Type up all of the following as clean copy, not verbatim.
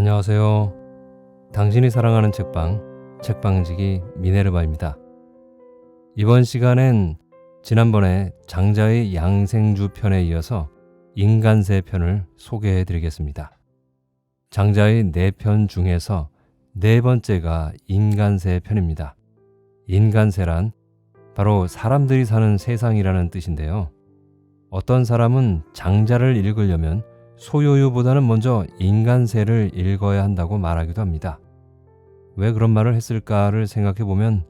안녕하세요. 당신이 사랑하는 책방지기 미네르바입니다. 이번 시간엔 지난번에 장자의 양생주 편에 이어서 인간세 편을 소개해 드리겠습니다. 장자의 4편 중에서 4번째가 인간세 편입니다. 인간세란 바로 사람들이 사는 세상이라는 뜻인데요. 어떤 사람은 장자를 읽으려면 소요유보다는 먼저 인간세를 읽어야 한다고 말하기도 합니다. 왜 그런 말을 했을까를 생각해 보면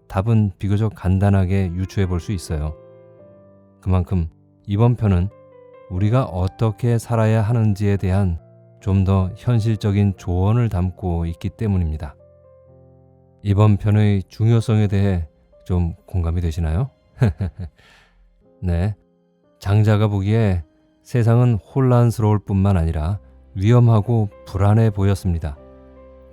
답은 비교적 간단하게 유추해 볼 수 있어요. 그만큼 이번 편은 우리가 어떻게 살아야 하는지에 대한 좀 더 현실적인 조언을 담고 있기 때문입니다. 이번 편의 중요성에 대해 좀 공감이 되시나요? 네, 장자가 보기에 세상은 혼란스러울 뿐만 아니라 위험하고 불안해 보였습니다.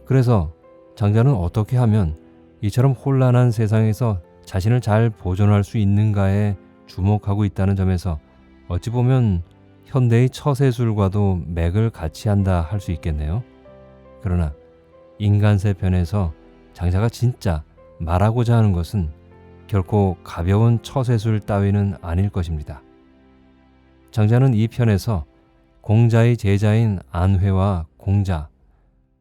그래서 장자는 어떻게 하면 이처럼 혼란한 세상에서 자신을 잘 보존할 수 있는가에 주목하고 있다는 점에서 어찌 보면 현대의 처세술과도 맥을 같이 한다 할 수 있겠네요. 그러나 인간세 편에서 장자가 진짜 말하고자 하는 것은 결코 가벼운 처세술 따위는 아닐 것입니다. 장자는 이 편에서 공자의 제자인 안회와 공자,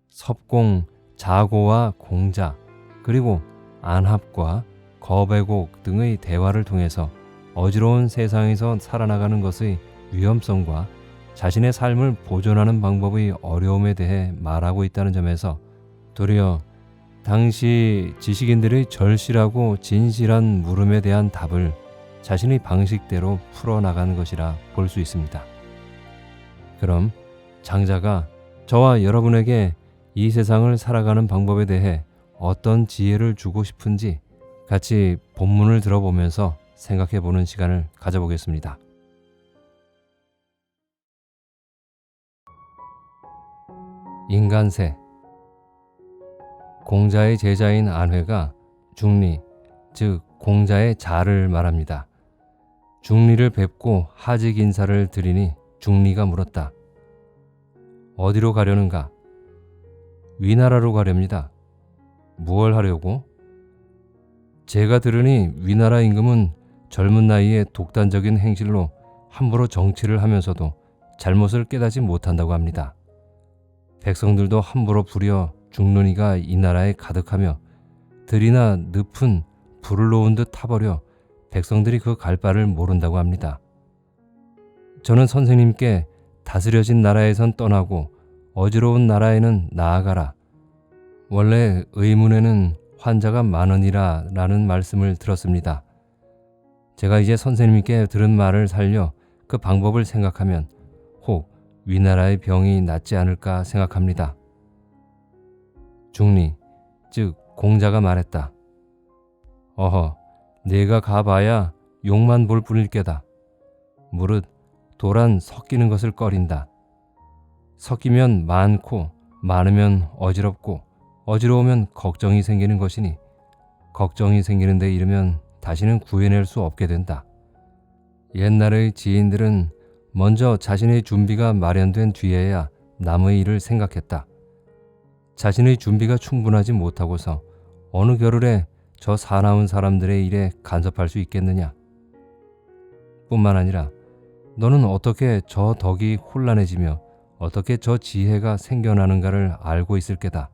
섭공, 자고와 공자, 그리고 안합과 거배곡 등의 대화를 통해서 어지러운 세상에서 살아나가는 것의 위험성과 자신의 삶을 보존하는 방법의 어려움에 대해 말하고 있다는 점에서 도리어 당시 지식인들의 절실하고 진실한 물음에 대한 답을 자신의 방식대로 풀어나가는 것이라 볼 수 있습니다. 그럼 장자가 저와 여러분에게 이 세상을 살아가는 방법에 대해 어떤 지혜를 주고 싶은지 같이 본문을 들어보면서 생각해 보는 시간을 가져보겠습니다. 인간세. 공자의 제자인 안회가 중리, 즉 공자의 자를 말합니다. 중리를 뵙고 하직 인사를 드리니 중리가 물었다. 어디로 가려는가? 위나라로 가렵니다. 무얼 하려고? 제가 들으니 위나라 임금은 젊은 나이에 독단적인 행실로 함부로 정치를 하면서도 잘못을 깨닫지 못한다고 합니다. 백성들도 함부로 부려 죽는 이가 이 나라에 가득하며 들이나 늪은 불을 놓은 듯 타버려 백성들이 그 갈 바를 모른다고 합니다. 저는 선생님께 다스려진 나라에선 떠나고 어지러운 나라에는 나아가라. 원래 의문에는 환자가 많으니라 라는 말씀을 들었습니다. 제가 이제 선생님께 들은 말을 살려 그 방법을 생각하면 혹 위나라의 병이 낫지 않을까 생각합니다. 중리, 즉 공자가 말했다. 어허, 내가 가봐야 욕만 볼 뿐일 게다. 무릇 도란 섞이는 것을 꺼린다. 섞이면 많고 많으면 어지럽고 어지러우면 걱정이 생기는 것이니 걱정이 생기는 데 이르면 다시는 구해낼 수 없게 된다. 옛날의 지인들은 먼저 자신의 준비가 마련된 뒤에야 남의 일을 생각했다. 자신의 준비가 충분하지 못하고서 어느 겨를에 저 사나운 사람들의 일에 간섭할 수 있겠느냐. 뿐만 아니라 너는 어떻게 저 덕이 혼란해지며 어떻게 저 지혜가 생겨나는가를 알고 있을 게다.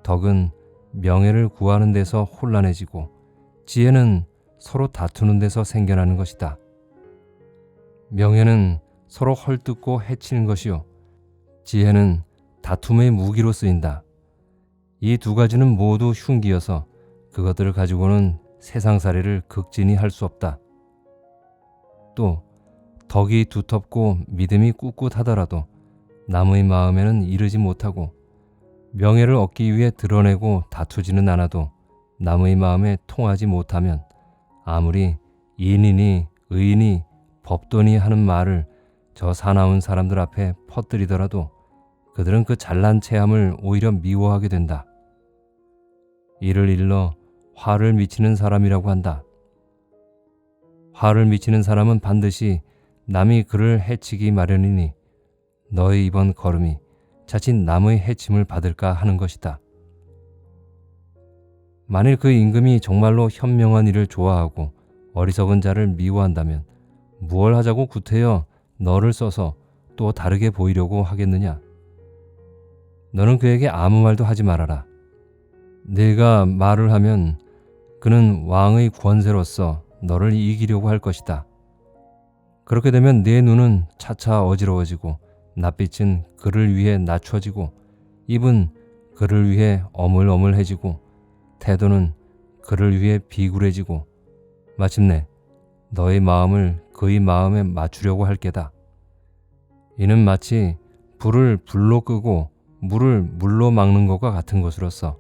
덕은 명예를 구하는 데서 혼란해지고 지혜는 서로 다투는 데서 생겨나는 것이다. 명예는 서로 헐뜯고 해치는 것이요 지혜는 다툼의 무기로 쓰인다. 이 두 가지는 모두 흉기여서 그것들을 가지고는 세상살이를 극진히 할 수 없다. 또 덕이 두텁고 믿음이 꿋꿋하더라도 남의 마음에는 이르지 못하고 명예를 얻기 위해 드러내고 다투지는 않아도 남의 마음에 통하지 못하면 아무리 인이니 의인이 법도니 하는 말을 저 사나운 사람들 앞에 퍼뜨리더라도 그들은 그 잘난 체함을 오히려 미워하게 된다. 이를 일러 화를 미치는 사람이라고 한다. 화를 미치는 사람은 반드시 남이 그를 해치기 마련이니 너의 이번 걸음이 자칫 남의 해침을 받을까 하는 것이다. 만일 그 임금이 정말로 현명한 일을 좋아하고 어리석은 자를 미워한다면 무얼 하자고 구태여 너를 써서 또 다르게 보이려고 하겠느냐? 너는 그에게 아무 말도 하지 말아라. 네가 말을 하면 그는 왕의 권세로서 너를 이기려고 할 것이다. 그렇게 되면 네 눈은 차차 어지러워지고 낯빛은 그를 위해 낮춰지고 입은 그를 위해 어물어물해지고 태도는 그를 위해 비굴해지고 마침내 너의 마음을 그의 마음에 맞추려고 할 게다. 이는 마치 불을 불로 끄고 물을 물로 막는 것과 같은 것으로서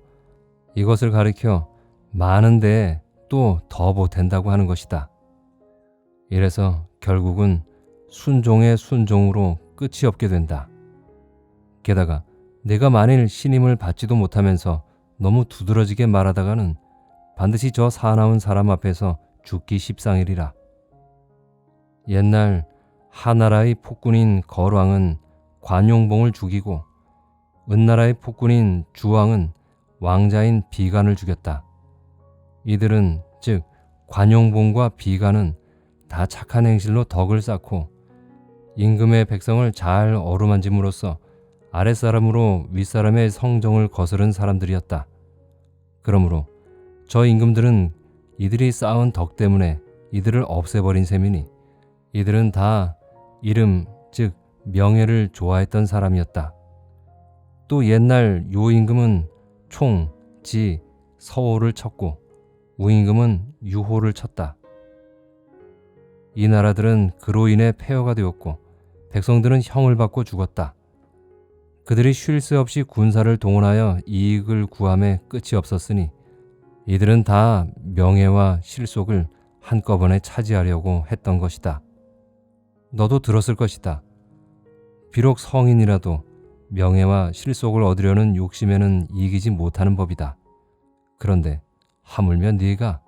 이것을 가리켜 많은 데에 또 더 보탠다고 하는 것이다. 이래서 결국은 순종의 순종으로 끝이 없게 된다. 게다가 내가 만일 신임을 받지도 못하면서 너무 두드러지게 말하다가는 반드시 저 사나운 사람 앞에서 죽기 십상이리라. 옛날 하나라의 폭군인 거왕은 관용봉을 죽이고 은나라의 폭군인 주왕은 왕자인 비간을 죽였다. 이들은 즉 관용봉과 비간은 다 착한 행실로 덕을 쌓고 임금의 백성을 잘 어루만짐으로써 아랫사람으로 윗사람의 성정을 거스른 사람들이었다. 그러므로 저 임금들은 이들이 쌓은 덕 때문에 이들을 없애버린 셈이니 이들은 다 이름 즉 명예를 좋아했던 사람이었다. 또 옛날 요 임금은 총, 지, 서호를 쳤고 우임금은 유호를 쳤다. 이 나라들은 그로 인해 폐허가 되었고 백성들은 형을 받고 죽었다. 그들이 쉴 새 없이 군사를 동원하여 이익을 구함에 끝이 없었으니 이들은 다 명예와 실속을 한꺼번에 차지하려고 했던 것이다. 너도 들었을 것이다. 비록 성인이라도 명예와 실속을 얻으려는 욕심에는 이기지 못하는 법이다. 그런데 하물며 네가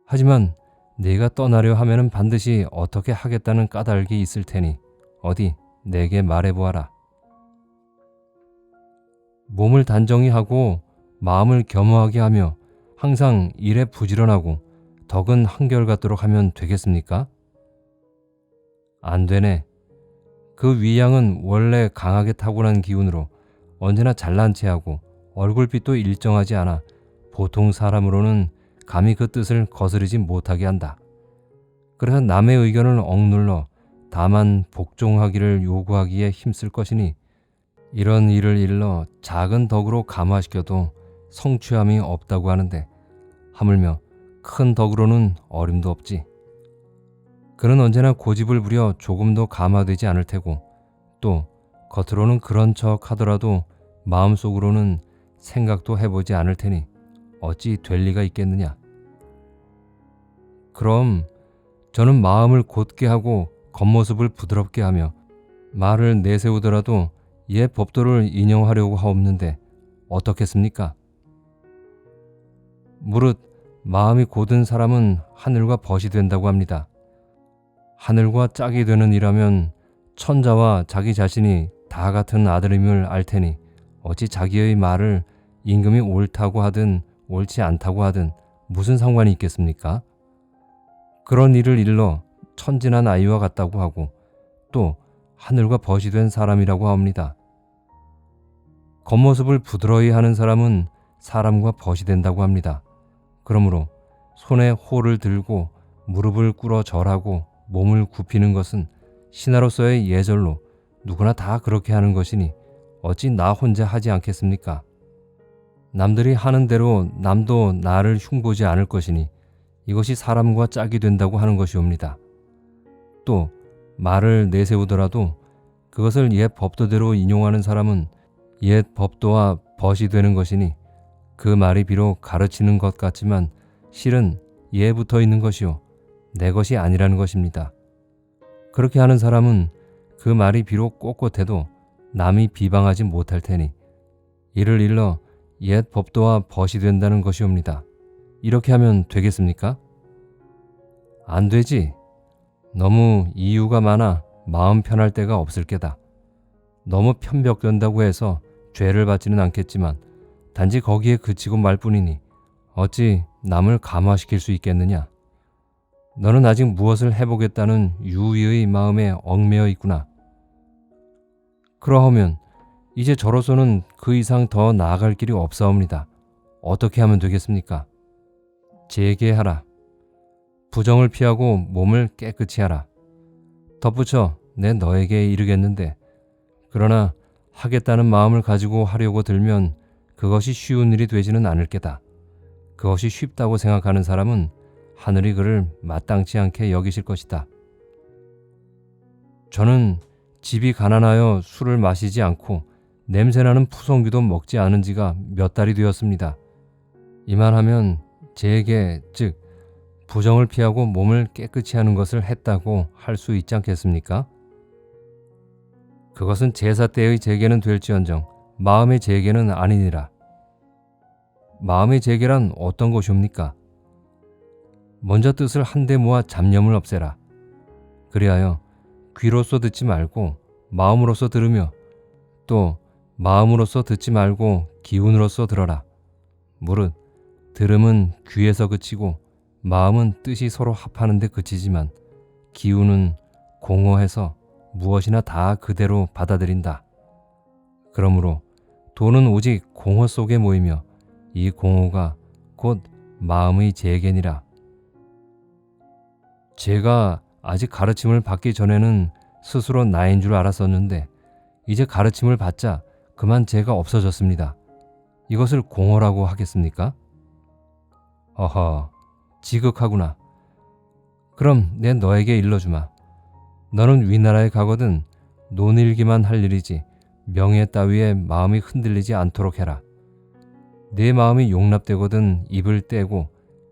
하지만 네가 떠나려 하면은 반드시 어떻게 하겠다는 까닭이 있을 테니 어디 내게 말해보아라. 몸을 단정히 하고 마음을 겸허하게 하며 항상 일에 부지런하고 덕은 한결같도록 하면 되겠습니까? 안 되네. 그 위양은 원래 강하게 타고난 기운으로 언제나 잘난 체하고 얼굴빛도 일정하지 않아 보통 사람으로는 감히 그 뜻을 거스르지 못하게 한다. 그래서 남의 의견을 억눌러 다만 복종하기를 요구하기에 힘쓸 것이니 이런 일을 일러 작은 덕으로 감화시켜도 성취함이 없다고 하는데 하물며 큰 덕으로는 어림도 없지. 그는 언제나 고집을 부려 조금도 감화되지 않을 테고 또 겉으로는 그런 척 하더라도 마음속으로는 생각도 해보지 않을 테니 어찌 될 리가 있겠느냐. 그럼 저는 마음을 곧게 하고 겉모습을 부드럽게 하며 말을 내세우더라도 옛 법도를 인용하려고 하옵는데 어떻겠습니까? 무릇 마음이 곧은 사람은 하늘과 벗이 된다고 합니다. 하늘과 짝이 되는 이라면 천자와 자기 자신이 다 같은 아들임을 알 테니 어찌 자기의 말을 임금이 옳다고 하든 옳지 않다고 하든 무슨 상관이 있겠습니까? 그런 일을 일러 천진한 아이와 같다고 하고 또 하늘과 벗이 된 사람이라고 합니다. 겉모습을 부드러이 하는 사람은 사람과 벗이 된다고 합니다. 그러므로 손에 호를 들고 무릎을 꿇어 절하고 몸을 굽히는 것은 신하로서의 예절로 누구나 다 그렇게 하는 것이니 어찌 나 혼자 하지 않겠습니까? 남들이 하는 대로 남도 나를 흉보지 않을 것이니 이것이 사람과 짝이 된다고 하는 것이옵니다. 또 말을 내세우더라도 그것을 옛 법도대로 인용하는 사람은 옛 법도와 벗이 되는 것이니 그 말이 비록 가르치는 것 같지만 실은 예에 붙어 있는 것이요 내 것이 아니라는 것입니다. 그렇게 하는 사람은 그 말이 비록 꼿꼿해도 남이 비방하지 못할 테니 이를 일러 옛 법도와 벗이 된다는 것이옵니다. 이렇게 하면 되겠습니까? 안 되지. 너무 이유가 많아 마음 편할 데가 없을 게다. 너무 편벽된다고 해서 죄를 받지는 않겠지만 단지 거기에 그치고 말 뿐이니 어찌 남을 감화시킬 수 있겠느냐. 너는 아직 무엇을 해보겠다는 유의의 마음에 얽매여 있구나. 그러하면 이제 저로서는 그 이상 더 나아갈 길이 없사옵니다. 어떻게 하면 되겠습니까? 재개하라. 부정을 피하고 몸을 깨끗이 하라. 덧붙여 내 너에게 이르겠는데, 그러나 하겠다는 마음을 가지고 하려고 들면 그것이 쉬운 일이 되지는 않을 게다. 그것이 쉽다고 생각하는 사람은 하늘이 그를 마땅치 않게 여기실 것이다. 저는 집이 가난하여 술을 마시지 않고 냄새나는 푸송귀도 먹지 않은 지가 몇 달이 되었습니다. 이만하면 제게, 즉 부정을 피하고 몸을 깨끗이 하는 것을 했다고 할 수 있지 않겠습니까? 그것은 제사 때의 제게는 될지언정 마음의 제게는 아니니라. 마음의 제게란 어떤 것이옵니까? 먼저 뜻을 한데 모아 잡념을 없애라. 그리하여 귀로서 듣지 말고 마음으로서 들으며, 또 마음으로서 듣지 말고 기운으로서 들어라. 무릇 들음은 귀에서 그치고 마음은 뜻이 서로 합하는 데 그치지만 기운은 공허해서 무엇이나 다 그대로 받아들인다. 그러므로 도는 오직 공허 속에 모이며 이 공허가 곧 마음의 재견이라. 제가 아직 가르침을 받기 전에는 스스로 나인 줄 알았었는데 이제 가르침을 받자 그만 제가 없어졌습니다. 이것을 공허라고 하겠습니까? 어허, 지극하구나. 그럼 내 너에게 일러주마. 너는 위나라에 가거든 논일기만 할 일이지 명예 따위에 마음이 흔들리지 않도록 해라. 내 마음이 용납되거든 입을 떼고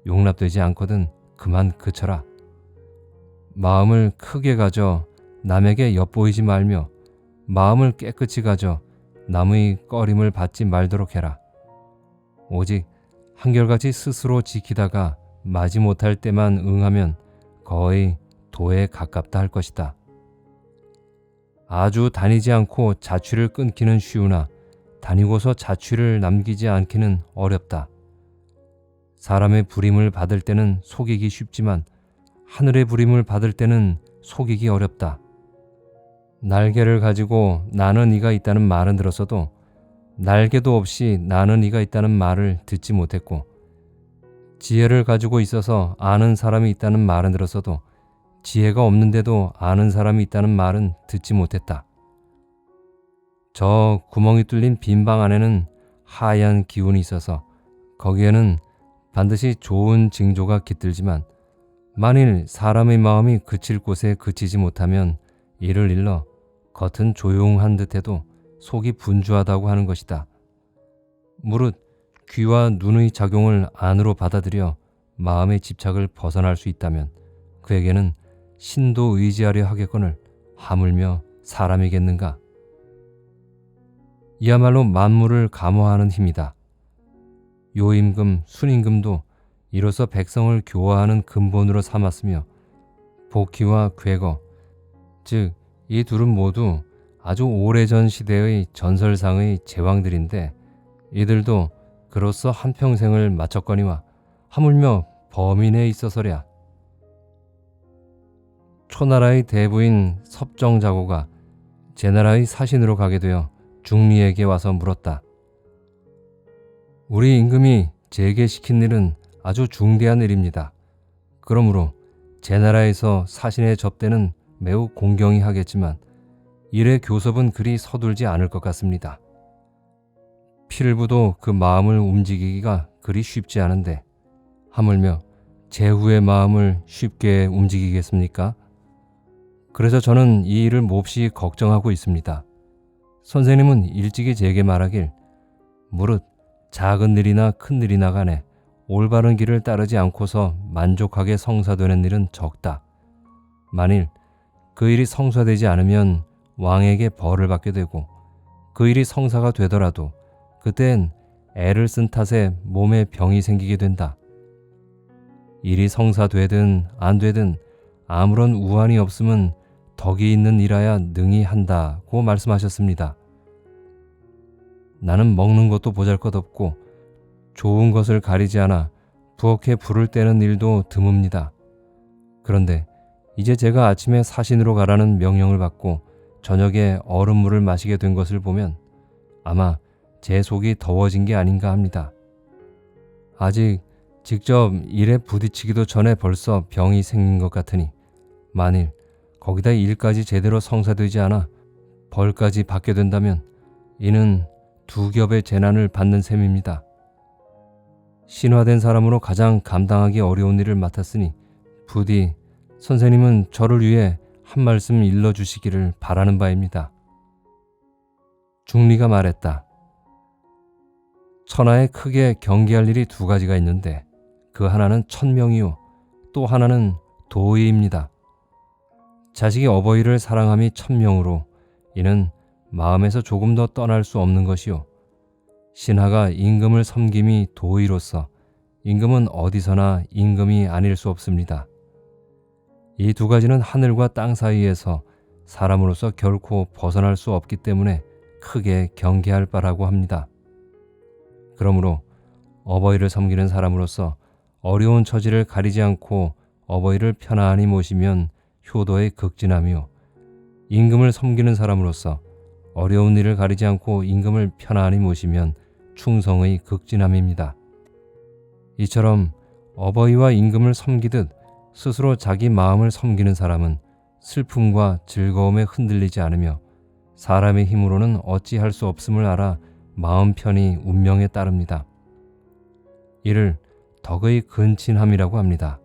용납되지 않거든 그만 그쳐라. 마음을 크게 가져 남에게 엿보이지 말며 마음을 깨끗이 가져 남의 꺼림을 받지 말도록 해라. 오직 한결같이 스스로 지키다가 마지못할 때만 응하면 거의 도에 가깝다 할 것이다. 아주 다니지 않고 자취를 끊기는 쉬우나 다니고서 자취를 남기지 않기는 어렵다. 사람의 부림을 받을 때는 속이기 쉽지만 하늘의 부림을 받을 때는 속이기 어렵다. 날개를 가지고 나는 이가 있다는 말은 들었어도 날개도 없이 나는 이가 있다는 말을 듣지 못했고, 지혜를 가지고 있어서 아는 사람이 있다는 말은 들었어도 지혜가 없는데도 아는 사람이 있다는 말은 듣지 못했다. 저 구멍이 뚫린 빈 방 안에는 하얀 기운이 있어서 거기에는 반드시 좋은 징조가 깃들지만 만일 사람의 마음이 그칠 곳에 그치지 못하면 이를 일러 겉은 조용한 듯해도 속이 분주하다고 하는 것이다. 무릇 귀와 눈의 작용을 안으로 받아들여 마음의 집착을 벗어날 수 있다면 그에게는 신도 의지하려 하겠거늘 하물며 사람이겠는가? 이야말로 만물을 감화하는 힘이다. 요임금, 순임금도 이로써 백성을 교화하는 근본으로 삼았으며 복희와 괴거, 즉 이 둘은 모두 아주 오래전 시대의 전설상의 제왕들인데 이들도 그로써 한평생을 마쳤거니와 하물며 범인에 있어서랴. 초나라의 대부인 섭정자고가 제나라의 사신으로 가게 되어 중리에게 와서 물었다. 우리 임금이 재계시킨 일은 아주 중대한 일입니다. 그러므로 제나라에서 사신의 접대는 매우 공경히 하겠지만 일의 교섭은 그리 서둘지 않을 것 같습니다. 필부도 그 마음을 움직이기가 그리 쉽지 않은데 하물며 제후의 마음을 쉽게 움직이겠습니까? 그래서 저는 이 일을 몹시 걱정하고 있습니다. 선생님은 일찍이 제게 말하길 무릇 작은 일이나 큰 일이나 간에 올바른 길을 따르지 않고서 만족하게 성사되는 일은 적다. 만일 그 일이 성사되지 않으면 왕에게 벌을 받게 되고 그 일이 성사가 되더라도 그땐 애를 쓴 탓에 몸에 병이 생기게 된다. 일이 성사되든 안 되든 아무런 우환이 없음은 덕이 있는 일하야 능히 한다고 말씀하셨습니다. 나는 먹는 것도 보잘것없고 좋은 것을 가리지 않아 부엌에 불을 때는 일도 드뭅니다. 그런데 이제 제가 아침에 사신으로 가라는 명령을 받고 저녁에 얼음물을 마시게 된 것을 보면 아마 제 속이 더워진 게 아닌가 합니다. 아직 직접 일에 부딪히기도 전에 벌써 병이 생긴 것 같으니 만일 거기다 일까지 제대로 성사되지 않아 벌까지 받게 된다면 이는 두 겹의 재난을 받는 셈입니다. 신화된 사람으로 가장 감당하기 어려운 일을 맡았으니 부디 선생님은 저를 위해 한 말씀 일러주시기를 바라는 바입니다. 중리가 말했다. 천하에 크게 경계할 일이 두 가지가 있는데 그 하나는 천명이요 또 하나는 도의입니다. 자식이 어버이를 사랑함이 천명으로 이는 마음에서 조금 더 떠날 수 없는 것이요 신하가 임금을 섬김이 도의로서 임금은 어디서나 임금이 아닐 수 없습니다. 이 두 가지는 하늘과 땅 사이에서 사람으로서 결코 벗어날 수 없기 때문에 크게 경계할 바라고 합니다. 그러므로 어버이를 섬기는 사람으로서 어려운 처지를 가리지 않고 어버이를 편안히 모시면 효도의 극진함이요 임금을 섬기는 사람으로서 어려운 일을 가리지 않고 임금을 편안히 모시면 충성의 극진함입니다. 이처럼 어버이와 임금을 섬기듯 스스로 자기 마음을 섬기는 사람은 슬픔과 즐거움에 흔들리지 않으며 사람의 힘으로는 어찌할 수 없음을 알아 마음 편히 운명에 따릅니다. 이를 덕의 근친함이라고 합니다.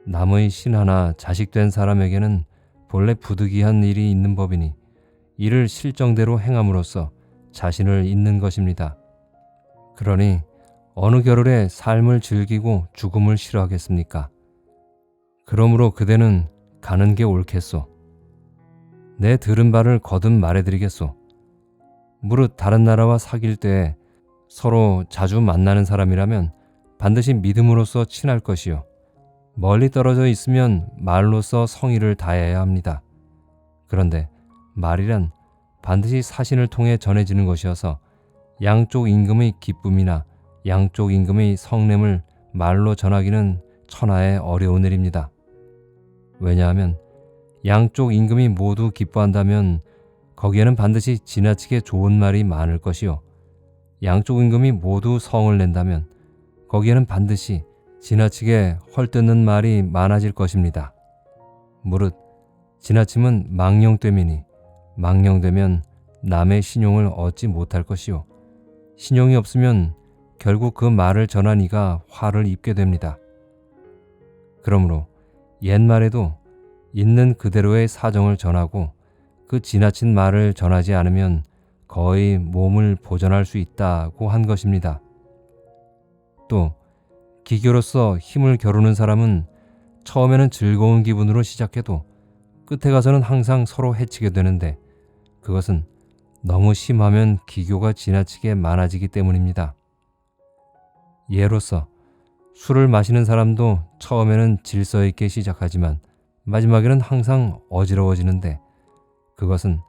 남의 신하나 자식된 사람에게는 본래 부득이한 일이 있는 법이니 이를 실정대로 행함으로써 자신을 잇는 것입니다. 그러니 어느 겨를에 삶을 즐기고 죽음을 싫어하겠습니까? 그러므로 그대는 가는 게 옳겠소. 내 들은 바를 거듭 말해드리겠소. 무릇 다른 나라와 사귈 때에 서로 자주 만나는 사람이라면 반드시 믿음으로써 친할 것이요 멀리 떨어져 있으면 말로써 성의를 다해야 합니다. 그런데 말이란 반드시 사신을 통해 전해지는 것이어서 양쪽 임금의 기쁨이나 양쪽 임금의 성냄을 말로 전하기는 천하의 어려운 일입니다. 왜냐하면 양쪽 임금이 모두 기뻐한다면 거기에는 반드시 지나치게 좋은 말이 많을 것이요 양쪽 임금이 모두 성을 낸다면 거기에는 반드시 지나치게 헐뜯는 말이 많아질 것입니다. 무릇 지나침은 망령됨이니 망령되면 남의 신용을 얻지 못할 것이요 신용이 없으면 결국 그 말을 전한 이가 화를 입게 됩니다. 그러므로 옛말에도 있는 그대로의 사정을 전하고 그 지나친 말을 전하지 않으면 거의 몸을 보전할 수 있다고 한 것입니다. 또 기교로서 힘을 겨루는 사람은 처음에는 즐거운 기분으로 시작해도 끝에 가서는 항상 서로 해치게 되는데 그것은 너무 심하면 기교가 지나치게 많아지기 때문입니다. 예로서 술을 마시는 사람도 처음에는 질서 있게 시작하지만 마지막에는 항상 어지러워지는데 그것은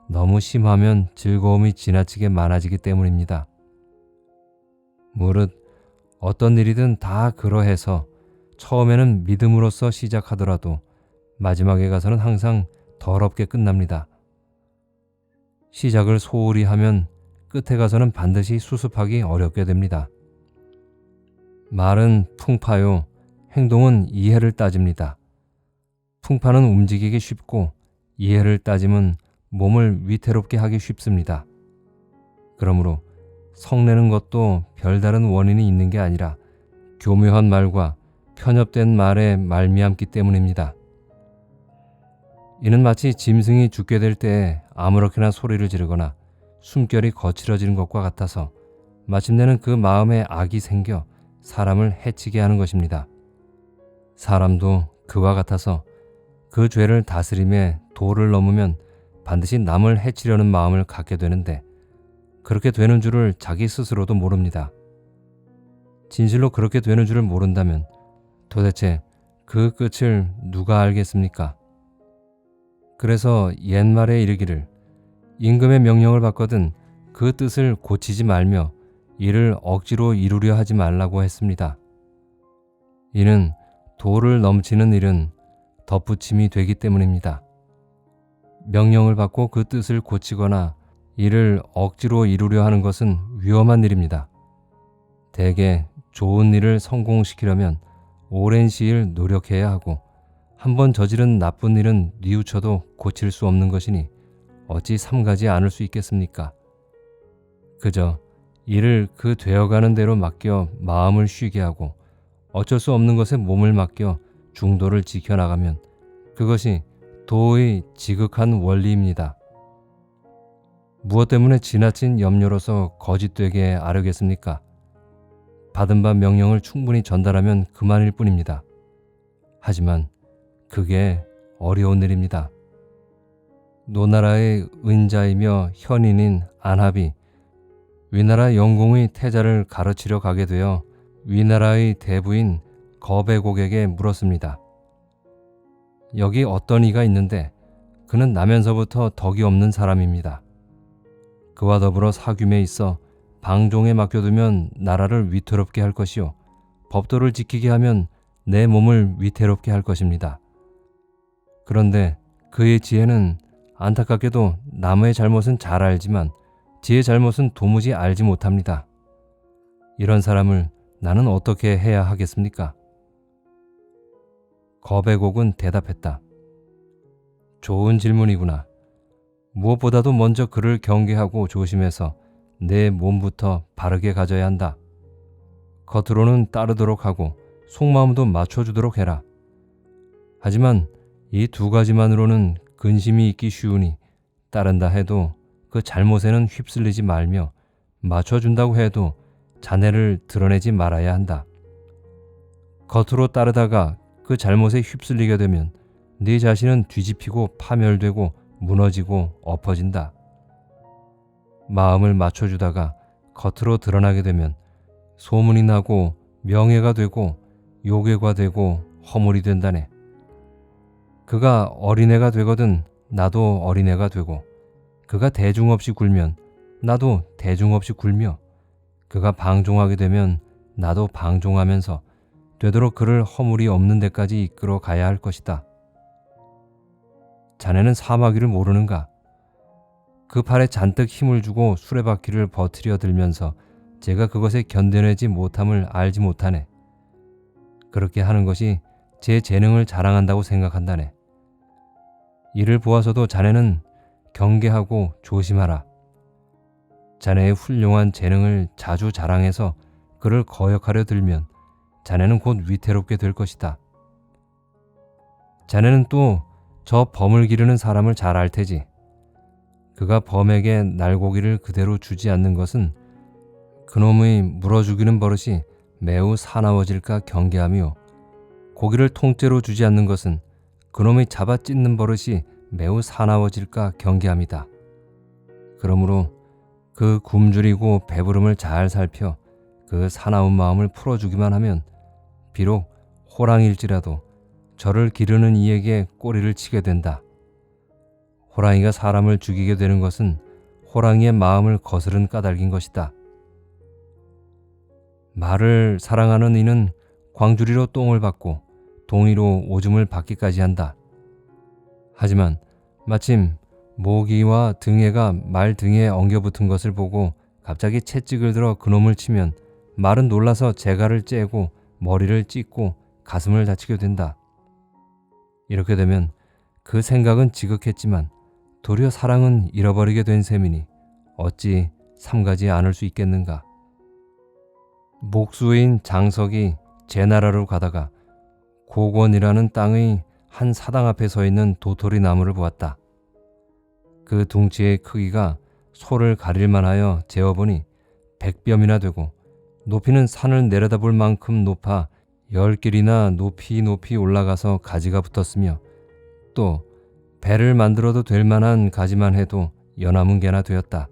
너무 심하면 즐거움이 지나치게 많아지기 때문입니다. 무릇 어떤 일이든 다 그러해서 처음에는 믿음으로써 시작하더라도 마지막에 가서는 항상 더럽게 끝납니다. 시작을 소홀히 하면 끝에 가서는 반드시 수습하기 어렵게 됩니다. 말은 풍파요, 행동은 이해를 따집니다. 풍파는 움직이기 쉽고 이해를 따지면 몸을 위태롭게 하기 쉽습니다. 그러므로 성내는 것도 별다른 원인이 있는 게 아니라 교묘한 말과 편협된 말에 말미암기 때문입니다. 이는 마치 짐승이 죽게 될 때에 아무렇게나 소리를 지르거나 숨결이 거칠어지는 것과 같아서 마침내는 그 마음에 악이 생겨 사람을 해치게 하는 것입니다. 사람도 그와 같아서 그 죄를 다스림에 도를 넘으면 반드시 남을 해치려는 마음을 갖게 되는데 그렇게 되는 줄을 자기 스스로도 모릅니다. 진실로 그렇게 되는 줄을 모른다면 도대체 그 끝을 누가 알겠습니까? 그래서 옛말에 이르기를 임금의 명령을 받거든 그 뜻을 고치지 말며 이를 억지로 이루려 하지 말라고 했습니다. 이는 도를 넘치는 일은 덧붙임이 되기 때문입니다. 명령을 받고 그 뜻을 고치거나 이를 억지로 이루려 하는 것은 위험한 일입니다. 대개 좋은 일을 성공시키려면 오랜 시일 노력해야 하고 한번 저지른 나쁜 일은 뉘우쳐도 고칠 수 없는 것이니 어찌 삼가지 않을 수 있겠습니까? 그저 일을 그 되어가는 대로 맡겨 마음을 쉬게 하고 어쩔 수 없는 것에 몸을 맡겨 중도를 지켜나가면 그것이 도의 지극한 원리입니다. 무엇 때문에 지나친 염려로서 거짓되게 아뢰겠습니까? 받은 바 명령을 충분히 전달하면 그만일 뿐입니다. 하지만 그게 어려운 일입니다. 노나라의 은자이며 현인인 안합이 위나라 영공의 태자를 가르치려 가게 되어 위나라의 대부인 거배곡에게 물었습니다. 여기 어떤 이가 있는데 그는 나면서부터 덕이 없는 사람입니다. 그와 더불어 사귐에 있어 방종에 맡겨두면 나라를 위태롭게 할 것이요 법도를 지키게 하면 내 몸을 위태롭게 할 것입니다. 그런데 그의 지혜는 안타깝게도 남의 잘못은 잘 알지만 지의 잘못은 도무지 알지 못합니다. 이런 사람을 나는 어떻게 해야 하겠습니까? 거배곡은 대답했다. 좋은 질문이구나. 무엇보다도 먼저 그를 경계하고 조심해서 내 몸부터 바르게 가져야 한다. 겉으로는 따르도록 하고 속마음도 맞춰주도록 해라. 하지만 이 두 가지만으로는 근심이 있기 쉬우니 따른다 해도 그 잘못에는 휩쓸리지 말며 맞춰준다고 해도 자네를 드러내지 말아야 한다. 겉으로 따르다가 그 잘못에 휩쓸리게 되면 네 자신은 뒤집히고 파멸되고 무너지고 엎어진다. 마음을 맞춰주다가 겉으로 드러나게 되면 소문이 나고 명예가 되고 요괴가 되고 허물이 된다네. 그가 어린애가 되거든 나도 어린애가 되고 그가 대중 없이 굴면 나도 대중 없이 굴며 그가 방종하게 되면 나도 방종하면서 되도록 그를 허물이 없는 데까지 이끌어 가야 할 것이다. 자네는 사마귀를 모르는가? 그 팔에 잔뜩 힘을 주고 수레바퀴를 버티려 들면서 제가 그것에 견뎌내지 못함을 알지 못하네. 그렇게 하는 것이 제 재능을 자랑한다고 생각한다네. 이를 보아서도 자네는 경계하고 조심하라. 자네의 훌륭한 재능을 자주 자랑해서 그를 거역하려 들면 자네는 곧 위태롭게 될 것이다. 자네는 또 저 범을 기르는 사람을 잘 알 테지. 그가 범에게 날고기를 그대로 주지 않는 것은 그놈의 물어 죽이는 버릇이 매우 사나워질까 경계하며 고기를 통째로 주지 않는 것은 그놈의 잡아 찢는 버릇이 매우 사나워질까 경계합니다. 그러므로 그 굶주리고 배부름을 잘 살펴 그 사나운 마음을 풀어주기만 하면 비록 호랑일지라도 저를 기르는 이에게 꼬리를 치게 된다. 호랑이가 사람을 죽이게 되는 것은 호랑이의 마음을 거스른 까닭인 것이다. 말을 사랑하는 이는 광주리로 똥을 받고 동이로 오줌을 받기까지 한다. 하지만 마침 모기와 등해가 말 등에 엉겨붙은 것을 보고 갑자기 채찍을 들어 그놈을 치면 말은 놀라서 재갈을 째고 머리를 찢고 가슴을 다치게 된다. 이렇게 되면 그 생각은 지극했지만 도리어 사랑은 잃어버리게 된 셈이니 어찌 삼가지 않을 수 있겠는가. 목수인 장석이 제 나라로 가다가 고권이라는 땅의 한 사당 앞에 서 있는 도토리 나무를 보았다. 그 둥치의 크기가 소를 가릴 만하여 재어보니 100뼘이나 되고 높이는 산을 내려다볼 만큼 높아 10길이나 높이 올라가서 가지가 붙었으며 또 배를 만들어도 될 만한 가지만 해도 연하문 개나 되었다.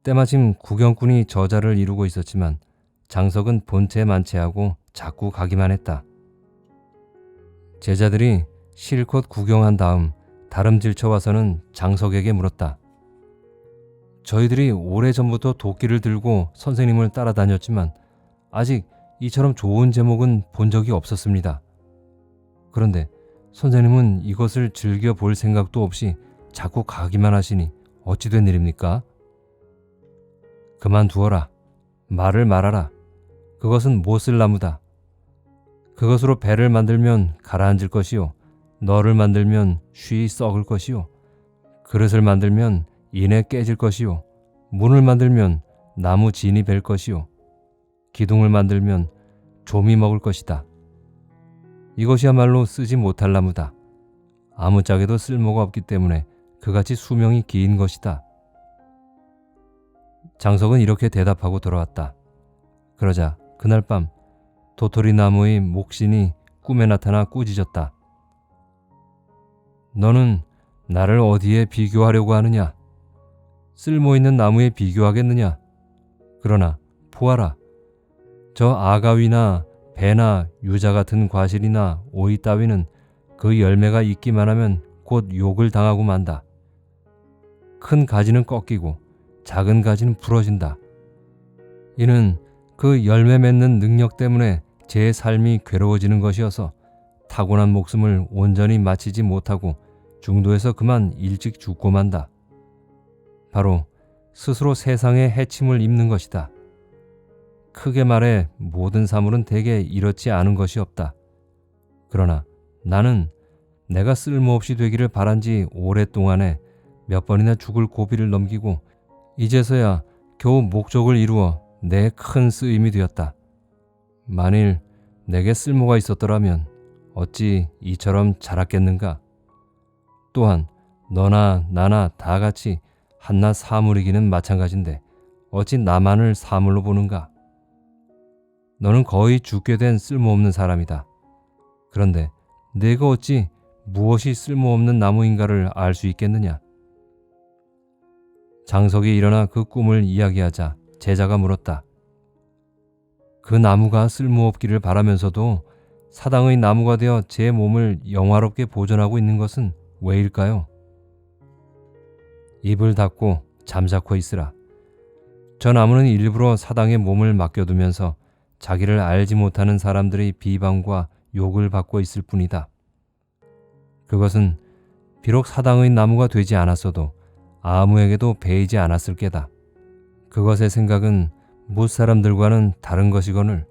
때마침 구경꾼이 저자를 이루고 있었지만 장석은 본체 만체하고 자꾸 가기만 했다. 제자들이 실컷 구경한 다음 다름질쳐 와서는 장석에게 물었다. 저희들이 오래전부터 도끼를 들고 선생님을 따라다녔지만 아직 이처럼 좋은 제목은 본 적이 없었습니다. 그런데 선생님은 이것을 즐겨볼 생각도 없이 자꾸 가기만 하시니 어찌 된 일입니까? 그만두어라. 말을 말아라. 그것은 못 쓸 나무다. 그것으로 배를 만들면 가라앉을 것이요. 너를 만들면 쉬이 썩을 것이요. 그릇을 만들면 이내 깨질 것이요. 문을 만들면 나무 진이 벨 것이요. 기둥을 만들면 좀이 먹을 것이다. 이것이야말로 쓰지 못할 나무다. 아무짝에도 쓸모가 없기 때문에 그같이 수명이 긴 것이다. 장석은 이렇게 대답하고 돌아왔다. 그러자 그날 밤 도토리 나무의 목신이 꿈에 나타나 꾸짖었다. 너는 나를 어디에 비교하려고 하느냐? 쓸모있는 나무에 비교하겠느냐? 그러나 보아라. 저 아가위나 배나 유자 같은 과실이나 오이 따위는 그 열매가 있기만 하면 곧 욕을 당하고 만다. 큰 가지는 꺾이고 작은 가지는 부러진다. 이는 그 열매 맺는 능력 때문에 제 삶이 괴로워지는 것이어서 타고난 목숨을 온전히 마치지 못하고 중도에서 그만 일찍 죽고 만다. 바로 스스로 세상에 해침을 입는 것이다. 크게 말해 모든 사물은 대개 이렇지 않은 것이 없다. 그러나 나는 내가 쓸모없이 되기를 바란 지 오랫동안에 몇 번이나 죽을 고비를 넘기고 이제서야 겨우 목적을 이루어 내 큰 쓰임이 되었다. 만일 내게 쓸모가 있었더라면 어찌 이처럼 자랐겠는가? 또한 너나 나나 다 같이 한낱 사물이기는 마찬가지인데 어찌 나만을 사물로 보는가? 너는 거의 죽게 된 쓸모없는 사람이다. 그런데 내가 어찌 무엇이 쓸모없는 나무인가를 알 수 있겠느냐? 장석이 일어나 그 꿈을 이야기하자 제자가 물었다. 그 나무가 쓸모없기를 바라면서도 사당의 나무가 되어 제 몸을 영화롭게 보존하고 있는 것은 왜일까요? 입을 닫고 잠자코 있으라. 저 나무는 일부러 사당의 몸을 맡겨두면서 자기를 알지 못하는 사람들의 비방과 욕을 받고 있을 뿐이다. 그것은 비록 사당의 나무가 되지 않았어도 아무에게도 배이지 않았을 게다. 그것의 생각은 무사람들과는 다른 것이거늘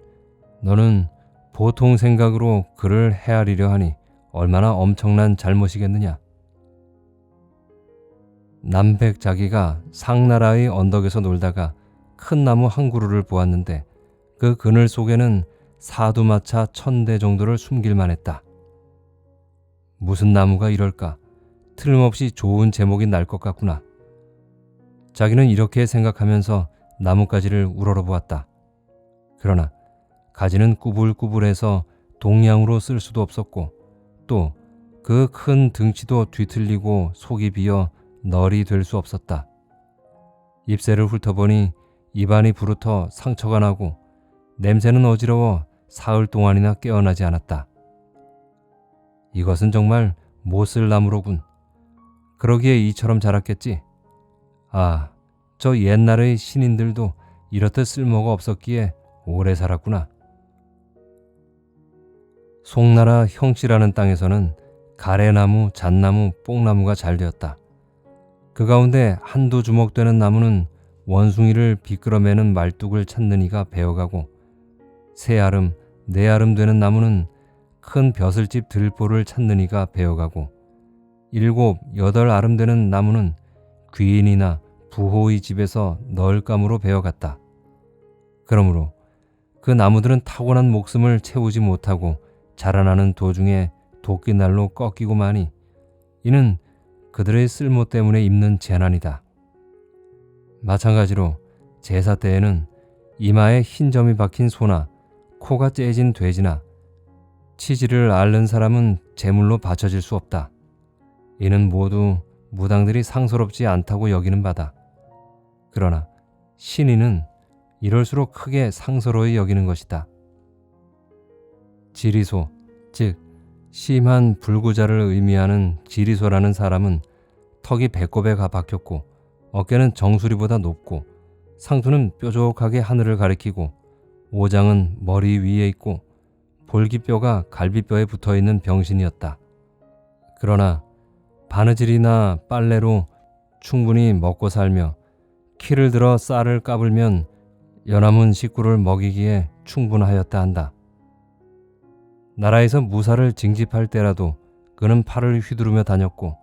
너는 보통 생각으로 그를 헤아리려 하니 얼마나 엄청난 잘못이겠느냐. 남백자기가 상나라의 언덕에서 놀다가 큰 나무 한 그루를 보았는데 그 그늘 속에는 사두마차 1000대 정도를 숨길만 했다. 무슨 나무가 이럴까? 틀림없이 좋은 제목이 날 것 같구나. 자기는 이렇게 생각하면서 나뭇가지를 우러러보았다. 그러나 가지는 꾸불꾸불해서 동양으로 쓸 수도 없었고 또 그 큰 등치도 뒤틀리고 속이 비어 널이 될 수 없었다. 잎새를 훑어보니 입안이 부르터 상처가 나고 냄새는 어지러워 사흘 동안이나 깨어나지 않았다. 이것은 정말 못쓸 나무로군. 그러기에 이처럼 자랐겠지. 아, 저 옛날의 신인들도 이렇듯 쓸모가 없었기에 오래 살았구나. 송나라 형씨라는 땅에서는 가래나무, 잣나무, 뽕나무가 잘 되었다. 그 가운데 한두 주먹 되는 나무는 원숭이를 비끄러매는 말뚝을 찾는 이가 베어가고 세 아름, 네 아름 되는 나무는 큰 벼슬집 들보를 찾는 이가 베어가고 7, 8 아름 되는 나무는 귀인이나 부호의 집에서 널감으로 베어갔다. 그러므로 그 나무들은 타고난 목숨을 채우지 못하고 자라나는 도중에 도끼날로 꺾이고 마니 이는 그들의 쓸모 때문에 입는 재난이다. 마찬가지로 제사 때에는 이마에 흰 점이 박힌 소나 코가 째진 돼지나 치질을 앓는 사람은 제물로 바쳐질 수 없다. 이는 모두 무당들이 상스럽지 않다고 여기는 바다. 그러나 신인은 이럴수록 크게 상스러이 여기는 것이다. 지리소, 즉 심한 불구자를 의미하는 지리소라는 사람은 턱이 배꼽에 가 박혔고 어깨는 정수리보다 높고 상투는 뾰족하게 하늘을 가리키고 오장은 머리 위에 있고 볼기뼈가 갈비뼈에 붙어있는 병신이었다. 그러나 바느질이나 빨래로 충분히 먹고 살며 키를 들어 쌀을 까불면 연함은 식구를 먹이기에 충분하였다 한다. 나라에서 무사를 징집할 때라도 그는 팔을 휘두르며 다녔고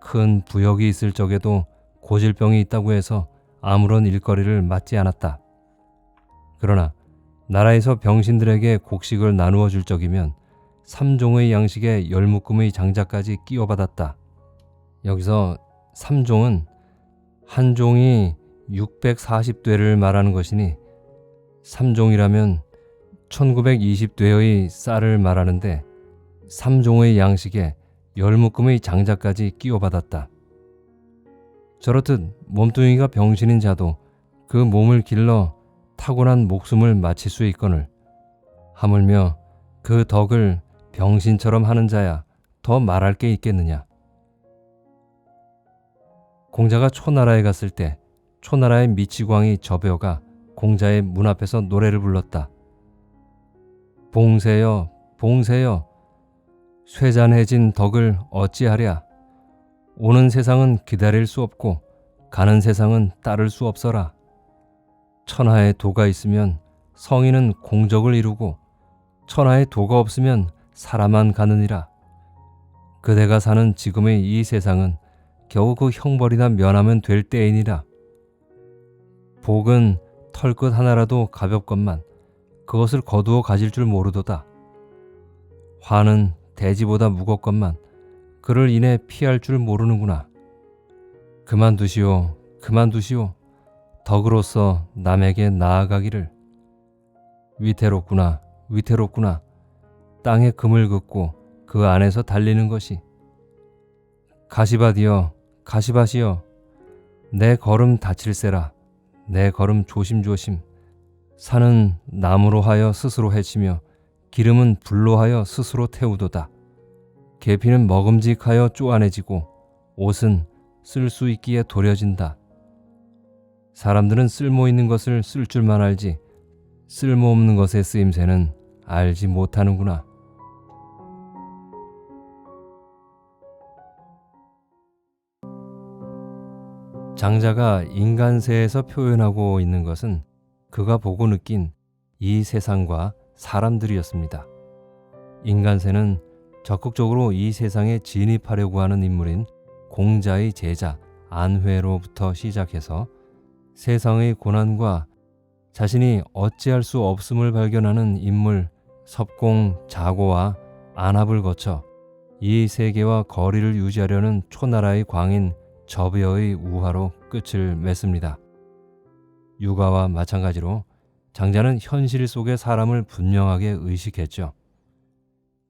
큰 부역이 있을 적에도 고질병이 있다고 해서 아무런 일거리를 맡지 않았다. 그러나 나라에서 병신들에게 곡식을 나누어 줄 적이면 3종의 양식에 10묶음의 장자까지 끼워받았다. 여기서 3종은 한 종이 640되를 말하는 것이니 3종이라면 1920되의 쌀을 말하는데 3종의 양식에 10묶음의 장자까지 끼워받았다. 저렇듯 몸뚱이가 병신인 자도 그 몸을 길러 타고난 목숨을 마칠 수 있거늘 하물며 그 덕을 병신처럼 하는 자야 더 말할 게 있겠느냐. 공자가 초나라에 갔을 때 초나라의 미치광이 저벼가 공자의 문 앞에서 노래를 불렀다. 봉세여 봉세여 쇠잔해진 덕을 어찌하랴. 오는 세상은 기다릴 수 없고 가는 세상은 따를 수 없어라. 천하에 도가 있으면 성인은 공적을 이루고 천하에 도가 없으면 살아만 가느니라. 그대가 사는 지금의 이 세상은 겨우 그 형벌이나 면하면 될 때이니라. 복은 털끝 하나라도 가볍건만 그것을 거두어 가질 줄 모르도다. 화는 대지보다 무겁건만 그를 인해 피할 줄 모르는구나. 그만두시오 그만두시오. 덕으로서 남에게 나아가기를. 위태롭구나 위태롭구나. 땅에 금을 긋고 그 안에서 달리는 것이. 가시밭이여 가시밭이여 내 걸음 다칠세라. 내 걸음 조심조심. 산은 나무로 하여 스스로 해치며 기름은 불로 하여 스스로 태우도다. 계피는 먹음직하여 쪼아내지고 옷은 쓸 수 있기에 도려진다. 사람들은 쓸모 있는 것을 쓸 줄만 알지 쓸모없는 것의 쓰임새는 알지 못하는구나. 장자가 인간세에서 표현하고 있는 것은 그가 보고 느낀 이 세상과 사람들이었습니다. 인간세는 적극적으로 이 세상에 진입하려고 하는 인물인 공자의 제자 안회로부터 시작해서 세상의 고난과 자신이 어찌할 수 없음을 발견하는 인물 섭공 자고와 안압을 거쳐 이 세계와 거리를 유지하려는 초나라의 광인 저비어의 우화로 끝을 맺습니다. 유가와 마찬가지로 장자는 현실 속의 사람을 분명하게 의식했죠.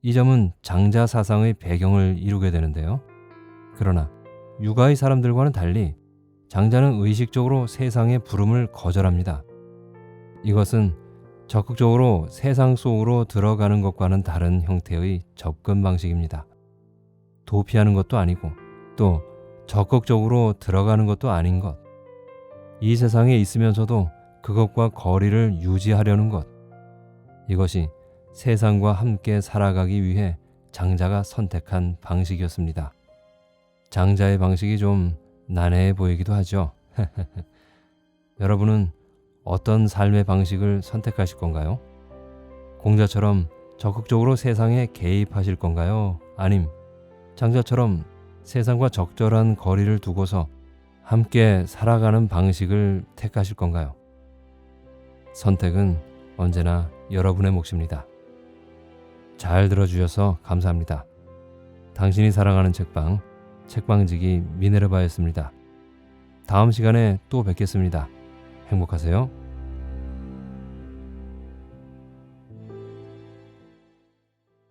이 점은 장자 사상의 배경을 이루게 되는데요. 그러나 유가의 사람들과는 달리 장자는 의식적으로 세상의 부름을 거절합니다. 이것은 적극적으로 세상 속으로 들어가는 것과는 다른 형태의 접근 방식입니다. 도피하는 것도 아니고 또 적극적으로 들어가는 것도 아닌 것. 이 세상에 있으면서도 그것과 거리를 유지하려는 것. 이것이 세상과 함께 살아가기 위해 장자가 선택한 방식이었습니다. 장자의 방식이 좀 난해해 보이기도 하죠. 여러분은 어떤 삶의 방식을 선택하실 건가요? 공자처럼 적극적으로 세상에 개입하실 건가요? 아님 장자처럼 세상과 적절한 거리를 두고서 함께 살아가는 방식을 택하실 건가요? 선택은 언제나 여러분의 몫입니다. 잘 들어주셔서 감사합니다. 당신이 사랑하는 책방, 책방지기 미네르바였습니다. 다음 시간에 또 뵙겠습니다. 행복하세요.